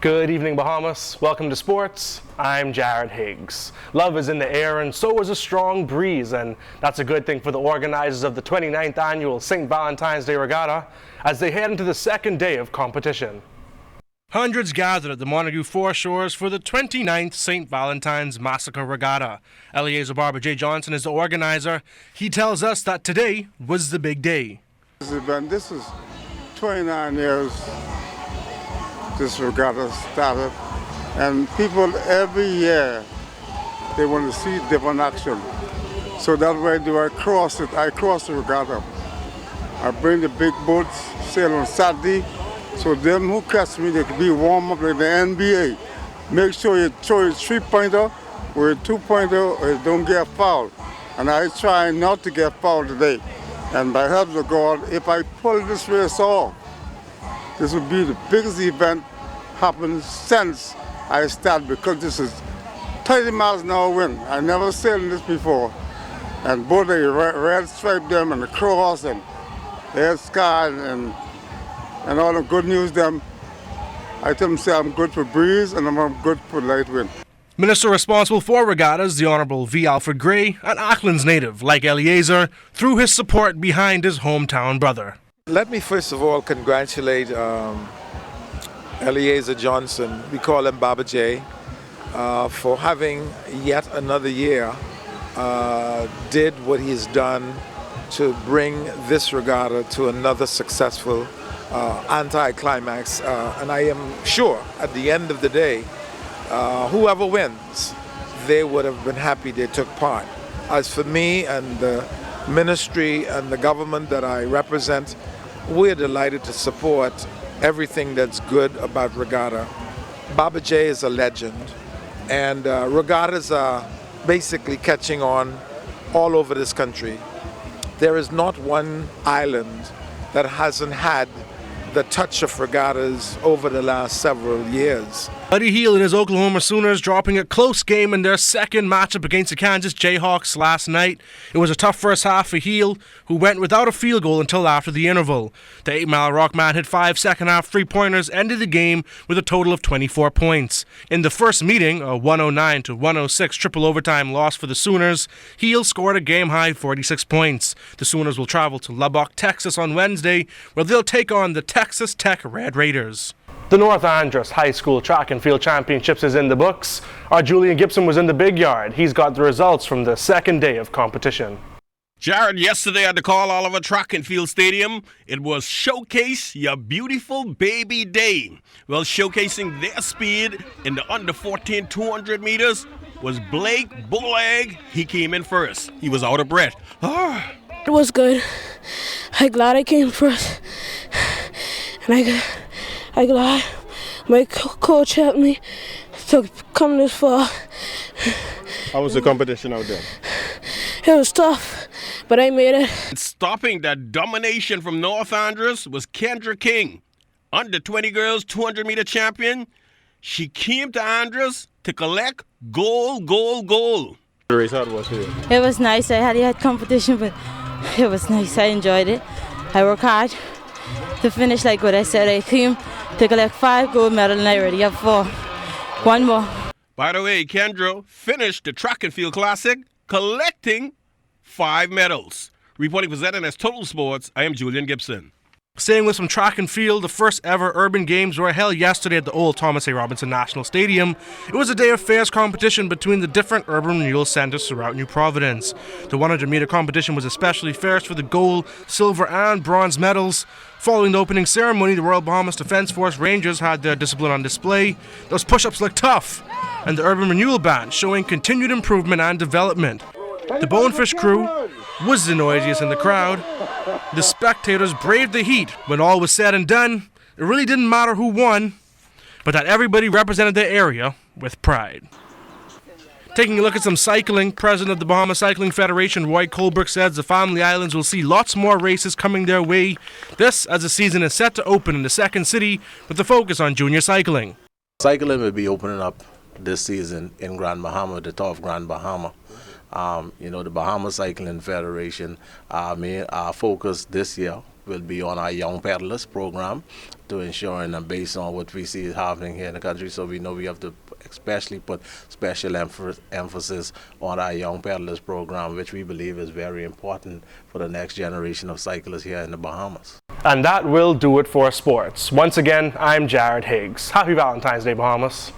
Good evening, Bahamas. Welcome to sports. I'm Jared Higgs. Love is in the air and so is a strong breeze, and that's a good thing for the organizers of the 29th annual St. Valentine's Day Regatta as they head into the second day of competition. Hundreds gathered at the Montague foreshores for the 29th St. Valentine's Massacre Regatta. Eliezer Barber J. Johnson is the organizer. He tells us that today was the big day. This is 29 years this regatta started, and people every year they want to see different action. So that way I cross the regatta. I bring the big boats, sail on Saturday, so them who catch me, they can be warm up like the NBA. Make sure you throw your 3-pointer or a 2-pointer or you don't get fouled. And I try not to get fouled today. And by help of God, if I pull this race off, this will be the biggest event happened since I started, because this is 30 miles an hour wind. I never sailed in this before. And both the red stripe them and the cross and the air sky and all the good news them. I tell them say I'm good for breeze and I'm good for light wind. Minister responsible for regattas, the Honourable V. Alfred Gray, an Auckland's native like Eliezer, threw his support behind his hometown brother. Let me first of all congratulate Eliezer Johnson, we call him Baba J, for having yet another year did what he's done to bring this regatta to another successful anti-climax. And I am sure at the end of the day, whoever wins, they would have been happy they took part. As for me and the ministry and the government that I represent, we're delighted to support everything that's good about regatta. Baba J is a legend, and regattas are basically catching on all over this country. There is not one island that hasn't had the touch of regattas over the last several years. Buddy Hield and his Oklahoma Sooners dropping a close game in their second matchup against the Kansas Jayhawks last night. It was a tough first half for Hield, who went without a field goal until after the interval. The 8-mile Rockman hit 5 second-half three-pointers, ended the game with a total of 24 points. In the first meeting, a 109-106 triple overtime loss for the Sooners, Hield scored a game-high 46 points. The Sooners will travel to Lubbock, Texas on Wednesday, where they'll take on the Texas Tech Red Raiders. The North Andros High School Track and Field Championships is in the books. Our Julian Gibson was in the big yard. He's got the results from the second day of competition. Jared, yesterday at the Carl Oliver Track and Field Stadium, it was Showcase Your Beautiful Baby Day. Well, showcasing their speed in the under 14 200 meters was Blake Bullag. He came in first. He was out of breath. It was good. I'm glad I came first. And I'm glad my coach helped me to come this far. How was the competition out there? It was tough, but I made it. Stopping that domination from North Andros was Kendra King, under 20 girls 200-meter champion. She came to Andros to collect gold. The race out was here. It was nice. I had competition, but it was nice. I enjoyed it. I worked hard to finish like what I said. I came to collect 5 gold medals and I already have 4. One more. By the way, Kendra finished the Track and Field Classic collecting 5 medals. Reporting for ZNS Total Sports, I am Julian Gibson. Staying with some track and field, the first ever urban games were held yesterday at the old Thomas A. Robinson National Stadium. It was a day of fierce competition between the different urban renewal centers throughout New Providence. The 100-meter competition was especially fierce for the gold, silver, and bronze medals. Following the opening ceremony, the Royal Bahamas Defence Force Rangers had their discipline on display. Those push-ups looked tough, and the urban renewal band showing continued improvement and development. The Bonefish crew was the noisiest in the crowd. The spectators braved the heat. When all was said and done, it really didn't matter who won, but that everybody represented their area with pride. Taking a look at some cycling, President of the Bahamas Cycling Federation, Roy Colbrook, says the Family Islands will see lots more races coming their way. This as the season is set to open in the second city with the focus on junior cycling. Cycling will be opening up this season in Grand Bahama, the top of Grand Bahama. The Bahamas Cycling Federation, our focus this year will be on our Young Peddlers program to ensure, and based on what we see is happening here in the country, so we know we have to especially put special emphasis on our Young Peddlers program, which we believe is very important for the next generation of cyclists here in the Bahamas. And that will do it for sports. Once again, I'm Jared Higgs. Happy Valentine's Day, Bahamas.